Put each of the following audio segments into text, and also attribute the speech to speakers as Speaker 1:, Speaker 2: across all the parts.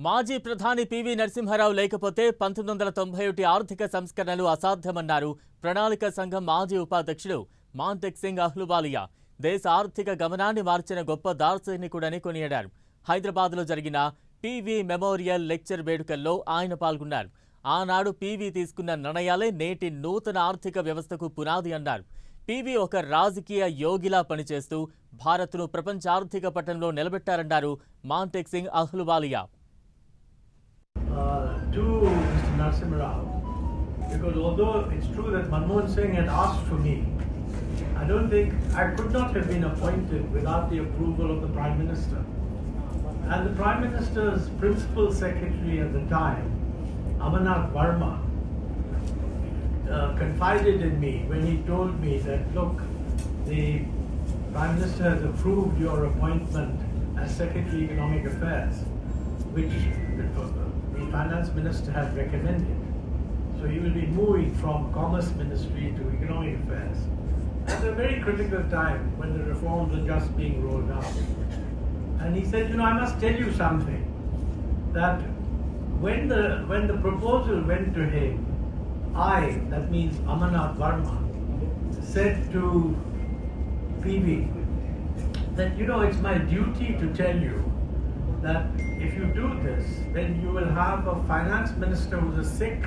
Speaker 1: మాజీ ప్రధాని పివి నరసింహారావు లేకపోతే 1991 ఆర్థిక సంస్కరణలు అసాధ్యమన్నారు ప్రణాళిక సంఘం మాజీ ఉపాధ్యక్షుడు మాంటెక్ సింగ్ అహ్లూవాలియా. దేశ ఆర్థిక గమనాన్ని మార్చిన గొప్ప దార్శనికుడని కొనియాడారు. హైదరాబాద్లో జరిగిన పివి మెమోరియల్ లెక్చర్ వేడుకల్లో ఆయన పాల్గొన్నారు. ఆనాడు పివి తీసుకున్న నిర్ణయాలే నేటి నూతన ఆర్థిక వ్యవస్థకు పునాది అన్నారు. పివి ఒక రాజకీయ యోగిలా పనిచేస్తూ భారత్ను ప్రపంచ ఆర్థిక పటంలో నిలబెట్టారన్నారు Montek Singh Ahluwalia.
Speaker 2: To Mr. Narasimha Rao, because although it's true that Manmohan Singh had asked for me, I don't think I could not have been appointed without the approval of the Prime Minister. And the Prime Minister's principal secretary at the time, Amarnath Verma, confided in me when he told me that, look, the Prime Minister has approved your appointment as Secretary Economic Affairs, which the Finance Minister had recommended. So he will be moving from Commerce Ministry to Economic Affairs at a very critical time when the reforms are just being rolled out. And he said, I must tell you something, that when the proposal went to him, that means Amarnath Verma, said to PV that, it's my duty to tell you that if you do this, then you will have a finance minister who's a Sikh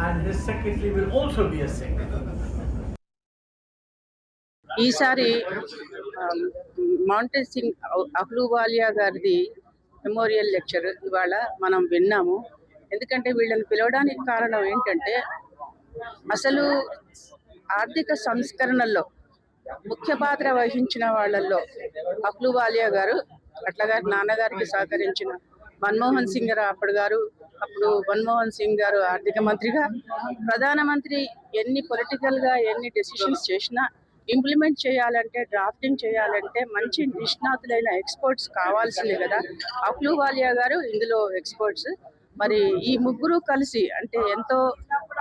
Speaker 2: and his secretary will also be a Sikh.
Speaker 3: ఈసారి మాంటెక్ సింగ్ అహ్లూవాలియా గారిది memorial lecture ఇవాళ మనం విన్నాము. ఎందుకంటే వీళ్ళని పిలవడానికి కారణం ఏంటంటే, అసలు ఆర్థిక సంస్కరణల్లో ముఖ్య పాత్ర వహించిన వాళ్ళల్లో అహ్లూవాలియా గారు, అట్లాగా నాన్నగారికి సహకరించిన మన్మోహన్ సింగ్ అప్పుడు మన్మోహన్ సింగ్ గారు ఆర్థిక మంత్రిగా, ప్రధానమంత్రి ఎన్ని పొలిటికల్గా ఎన్ని డెసిషన్స్ చేసినా ఇంప్లిమెంట్ చేయాలంటే, డ్రాఫ్టింగ్ చేయాలంటే మంచి నిష్ణాతులైన ఎక్స్పర్ట్స్ కావాల్సిందే కదా. అహ్లూవాలియా గారు ఇందులో ఎక్స్పర్ట్స్. మరి ఈ ముగ్గురు కలిసి అంటే ఎంతో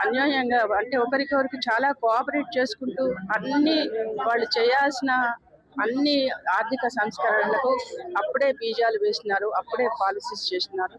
Speaker 3: అన్యాయంగా, అంటే ఒకరికొకరికి చాలా కోఆపరేట్ చేసుకుంటూ అన్ని వాళ్ళు చేయాల్సిన అన్ని ఆర్థిక సంస్కరణలకు అప్పుడే బీజాలు వేసినారు, అప్పుడే పాలసీస్ చేసినారు.